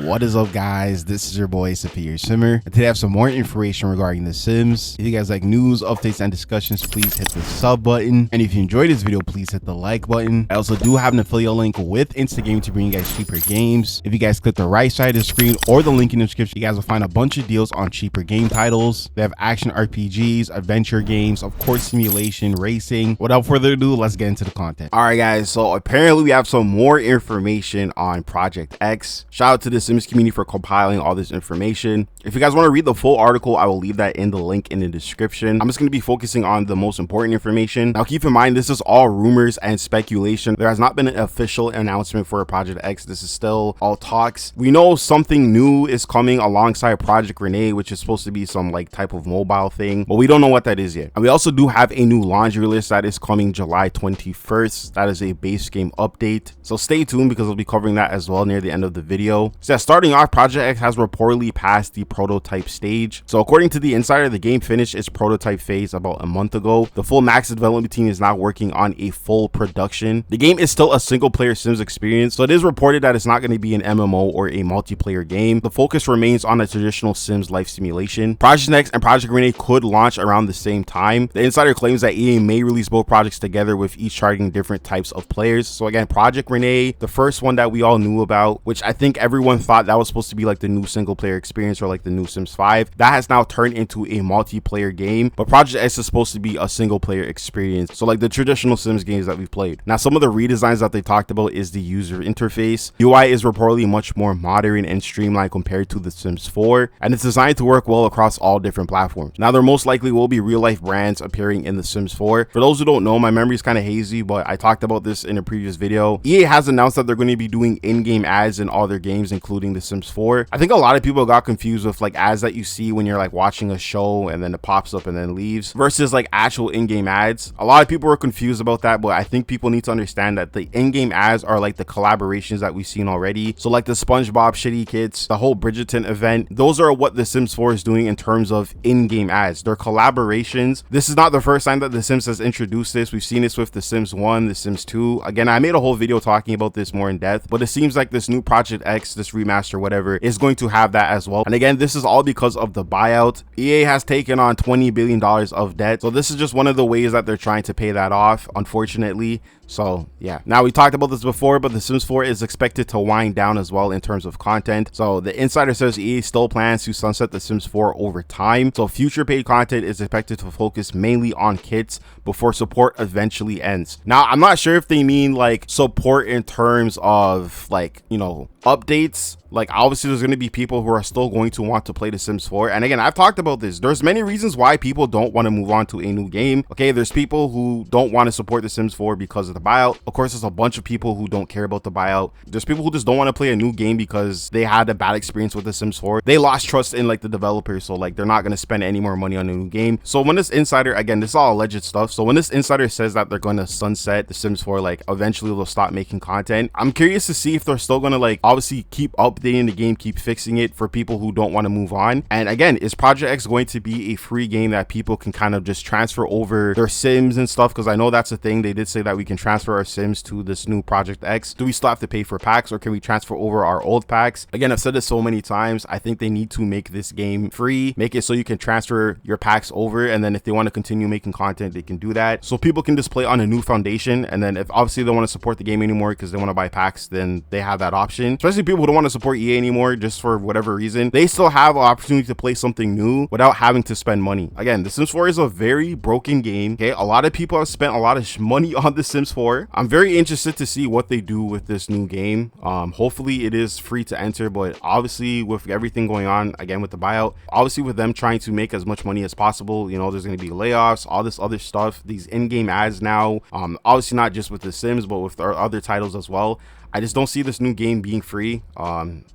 What is up, guys? This is your boy Superior Simmer. Today I have some more information regarding The Sims. If you guys like news, updates, and discussions, please hit the sub button. And if you enjoyed this video, please hit the like button. I also do have an affiliate link with Instagame to bring you guys cheaper games. If you guys click the right side of the screen or the link in the description, you guys will find a bunch of deals on cheaper game titles. They have action RPGs, adventure games, of course, simulation, racing. Without further ado, let's get into the content. All right, guys. So apparently we have some more information on Project X. Shout out to the Sims community for compiling all this information. If you guys want to read the full article, I will leave that in the link in the description. I'm just going to be focusing on the most important information. Now, keep in mind, this is all rumors and speculation. There has not been an official announcement for Project X. This is still all talks. We know something new is coming alongside Project Renee, which is supposed to be some like type of mobile thing, but we don't know what that is yet. And we also do have a new laundry list that is coming July 21st. That is a base game update. So stay tuned because we'll be covering that as well near the end of the video. So yeah, starting off, Project X has reportedly passed the prototype stage. So according to the insider, the game finished its prototype phase about a month ago. The full Max development team is now working on a full production. The game is still a single player Sims experience, so it is reported that it's not going to be an MMO or a multiplayer game. The focus remains on a traditional Sims life simulation. Project X and Project Renee could launch around the same time. The insider claims that EA may release both projects together, with each targeting different types of players. So again, Project Renee, the first one that we all knew about, which I think everyone thought that was supposed to be like the new single player experience or like the new Sims 5, that has now turned into a multiplayer game. But Project X is supposed to be a single player experience, so like the traditional Sims games that we've played. Now, some of the redesigns that they talked about is the user interface. UI is reportedly much more modern and streamlined compared to the Sims 4, and it's designed to work well across all different platforms. Now, there most likely will be real life brands appearing in the Sims 4. For those who don't know, my memory is kind of hazy, but I talked about this in a previous video. EA has announced that they're going to be doing in-game ads in all their games, including the Sims 4. I think a lot of people got confused with like ads that you see when you're like watching a show and then it pops up and then leaves versus like actual in-game ads. A lot of people were confused about that, but I think people need to understand that the in-game ads are like the collaborations that we've seen already. So like the SpongeBob Shitty Kits, the whole Bridgerton event, those are what the Sims 4 is doing in terms of in-game ads. They're collaborations. This is not the first time that the Sims has introduced this. We've seen this with the Sims 1, the Sims 2. Again, I made a whole video talking about this more in depth, but it seems like this new Project X, this remaster, whatever, is going to have that as well. And again, this is all because of the buyout. EA has taken on $20 billion of debt. So this is just one of the ways that they're trying to pay that off, unfortunately. So yeah, now we talked about this before, but the Sims 4 is expected to wind down as well in terms of content. So the insider says EA still plans to sunset the Sims 4 over time. So future paid content is expected to focus mainly on kits before support eventually ends. Now, I'm not sure if they mean like support in terms of like, you know, updates. Like obviously there's going to be people who are still going to want to play the Sims 4. And again, I've talked about this. There's many reasons why people don't want to move on to a new game. Okay, there's people who don't want to support the Sims 4 because of the buyout. Of course, there's a bunch of people who don't care about the buyout. There's people who just don't want to play a new game because they had a bad experience with the Sims 4. They lost trust in like the developers, so like they're not going to spend any more money on a new game. So when this insider, again, this is all alleged stuff, so when this insider says that they're going to sunset the Sims 4, like eventually they'll stop making content, I'm curious to see if they're still going to like obviously keep updating the game, keep fixing it for people who don't want to move on. And again, is Project X going to be a free game that people can kind of just transfer over their Sims and stuff? Because I know that's a thing. They did say that we can transfer our Sims to this new Project X. Do we still have to pay for packs, or can we transfer over our old packs? Again, I've said this so many times. I think they need to make this game free, make it so you can transfer your packs over, and then if they want to continue making content, they can do that, so people can just play on a new foundation. And then if obviously they want to support the game anymore because they want to buy packs, then they have that option. Especially people who don't want to support EA anymore just for whatever reason, they still have an opportunity to play something new without having to spend money. Again, the Sims 4 is a very broken game. Okay, a lot of people have spent a lot of money on the Sims 4. I'm very interested to see what they do with this new game. Hopefully it is free to enter, but obviously with everything going on, again with the buyout, obviously with them trying to make as much money as possible, you know, there's going to be layoffs, all this other stuff, these in-game ads now, obviously not just with the Sims but with our other titles as well. I just don't see this new game being free.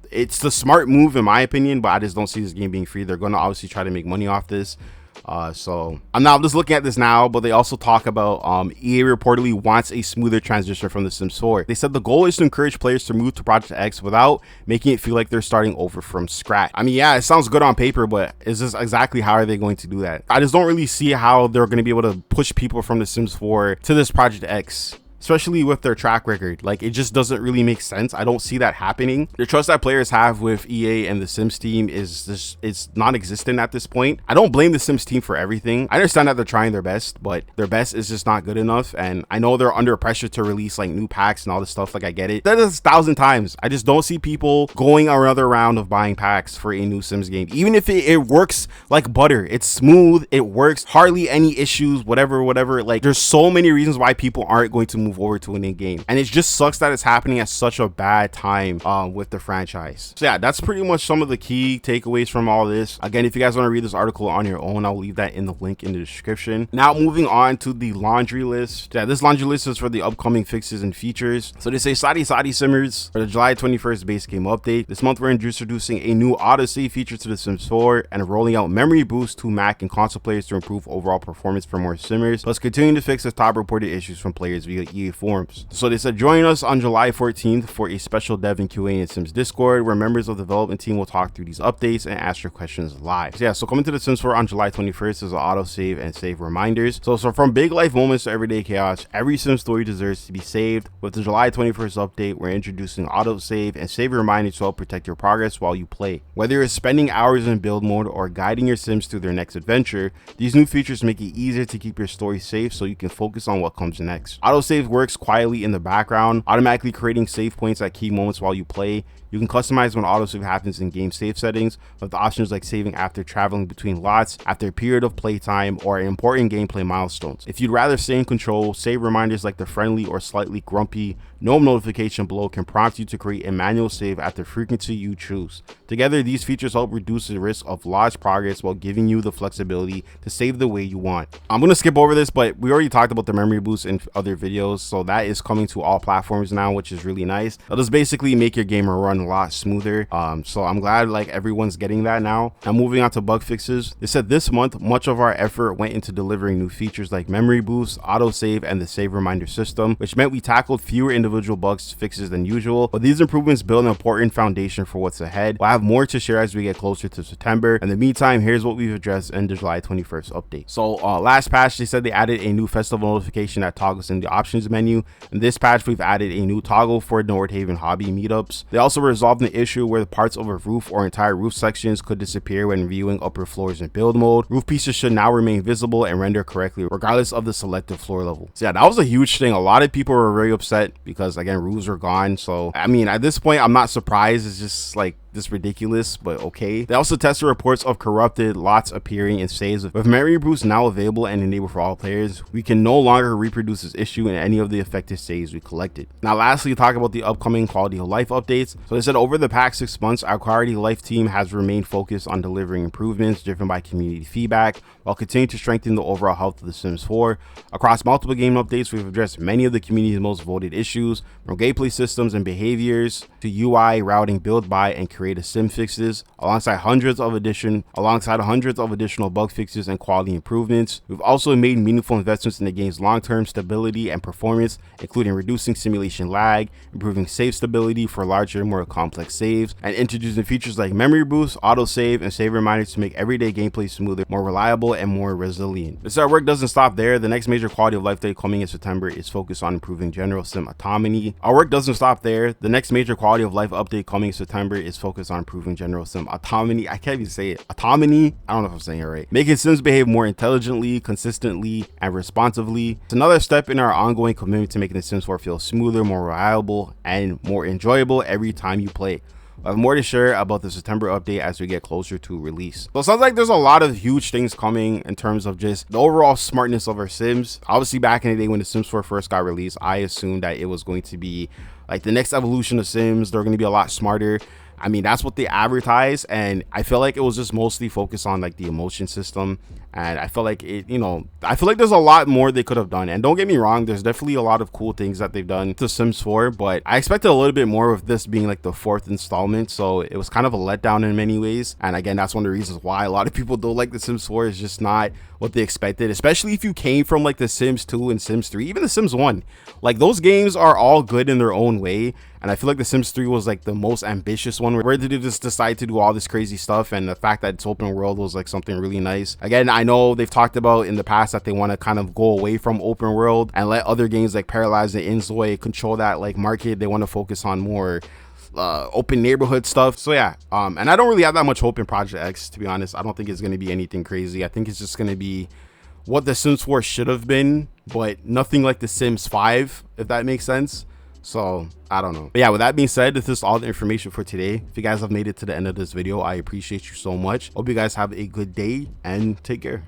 It's the smart move in my opinion, but I just don't see this game being free. They're going to obviously try to make money off this. So I'm just looking at this now, but they also talk about EA reportedly wants a smoother transition from The Sims 4. They said the goal is to encourage players to move to Project X without making it feel like they're starting over from scratch. I mean, yeah, it sounds good on paper, but is this exactly how are they going to do that? I just don't really see how they're going to be able to push people from The Sims 4 to this Project X. especially with their track record. Like, it just doesn't really make sense. I don't see that happening. The trust that players have with EA and the Sims team is non-existent at this point. I don't blame the Sims team for everything. I understand that they're trying their best, but their best is just not good enough. And I know they're under pressure to release like new packs and all this stuff. Like, I get it. That is 1,000 times. I just don't see people going another round of buying packs for a new Sims game. Even if it works like butter, it's smooth, it works, hardly any issues, whatever. Like, there's so many reasons why people aren't going to move over to a new game. And it just sucks that it's happening at such a bad time with the franchise. So yeah, that's pretty much some of the key takeaways from all this. Again, if you guys want to read this article on your own, I'll leave that in the link in the description. Now moving on to the laundry list. Yeah, this laundry list is for the upcoming fixes and features. So they say Sadi Simmers for the July 21st base game update. This month we're introducing a new autosave feature to The Sims 4 and rolling out memory boost to Mac and console players to improve overall performance for more Simmers, plus continuing to fix the top reported issues from players via EA forums. So they said join us on July 14th for a special dev and QA in Sims Discord where members of the development team will talk through these updates and ask your questions live. So yeah, so coming to The Sims 4 on July 21st is an autosave and save reminders. So from big life moments to everyday chaos, every Sim story deserves to be saved. With the July 21st update, we're introducing autosave and save reminders to help protect your progress while you play. Whether you're spending hours in build mode or guiding your Sims through their next adventure, these new features make it easier to keep your story safe so you can focus on what comes next. Autosave works quietly in the background, automatically creating save points at key moments while you play. You can customize when autosave happens in game save settings with options like saving after traveling between lots, after a period of playtime, or important gameplay milestones. If you'd rather stay in control, save reminders like the friendly or slightly grumpy gnome notification below can prompt you to create a manual save at the frequency you choose. Together, these features help reduce the risk of lost progress while giving you the flexibility to save the way you want. I'm going to skip over this, but we already talked about the memory boost in other videos, so that is coming to all platforms now, which is really nice. It'll just basically make your game run a lot smoother, so I'm glad like everyone's getting that now. Now moving on to bug fixes. They said this month much of our effort went into delivering new features like memory boost, autosave, and the save reminder system, which meant we tackled fewer individual bugs fixes than usual, but these improvements build an important foundation for what's ahead. We'll have more to share as we get closer to September. In the meantime, here's what we've addressed in the July 21st update. So last patch they said they added a new festival notification that toggles in the options menu. In this patch we've added a new toggle for Nordhaven hobby meetups. They also resolved the issue where parts of a roof or entire roof sections could disappear when viewing upper floors in build mode. Roof pieces should now remain visible and render correctly regardless of the selected floor level. So yeah, that was a huge thing. A lot of people were very upset because again, roofs are gone. So I mean, at this point I'm not surprised. It's just like this ridiculous, but okay. They also tested reports of corrupted lots appearing in saves. With memory boost now available and enabled for all players, we can no longer reproduce this issue in any of the affected saves we collected. Now lastly, talk about the upcoming quality of life updates. So they said over the past 6 months, our quality of life team has remained focused on delivering improvements driven by community feedback while continuing to strengthen the overall health of The Sims 4. Across multiple game updates, we've addressed many of the community's most voted issues, from gameplay systems and behaviors to UI, routing, build by, and creative sim fixes, alongside hundreds of additional bug fixes and quality improvements. We've also made meaningful investments in the game's long-term stability and performance, including reducing simulation lag, improving save stability for larger, more complex saves, and introducing features like memory boost, autosave, and save reminders to make everyday gameplay smoother, more reliable, and more resilient. This our work doesn't stop there. The next major quality of life day coming in September is focused on improving general sim autonomy. Our work doesn't stop there. The next major quality of life update coming in September is focused on improving general sim autonomy. I can't even say it. Autonomy? I don't know if I'm saying it right. Making Sims behave more intelligently, consistently, and responsively. It's another step in our ongoing commitment to making The Sims 4 feel smoother, more reliable, and more enjoyable every time you play. I have more to share about the September update as we get closer to release. So it sounds like there's a lot of huge things coming in terms of just the overall smartness of our Sims. Obviously, back in the day when The Sims 4 first got released, I assumed that it was going to be like the next evolution of Sims. They're going to be a lot smarter. I mean, that's what they advertise, and I feel like it was just mostly focused on like the emotion system. And I feel like it, I feel like there's a lot more they could have done. And don't get me wrong, there's definitely a lot of cool things that they've done to Sims 4, but I expected a little bit more of this being like the fourth installment. So it was kind of a letdown in many ways. And again, that's one of the reasons why a lot of people don't like The Sims 4. Is just not what they expected, especially if you came from like The Sims 2 and Sims 3, even The Sims 1. Like those games are all good in their own way. And I feel like The Sims 3 was like the most ambitious one. Where did it just decide to do all this crazy stuff? And the fact that it's open world was like something really nice. Again, I know they've talked about in the past that they want to kind of go away from open world and let other games like Paralyzed and Inzoi control that like market. They want to focus on more open neighborhood stuff. So yeah, and I don't really have that much hope in Project X, to be honest. I don't think it's going to be anything crazy. I think it's just going to be what The Sims 4 should have been, but nothing like The Sims 5, if that makes sense. So I don't know. But yeah, with that being said, this is all the information for today. If you guys have made it to the end of this video, I appreciate you so much. Hope you guys have a good day and take care.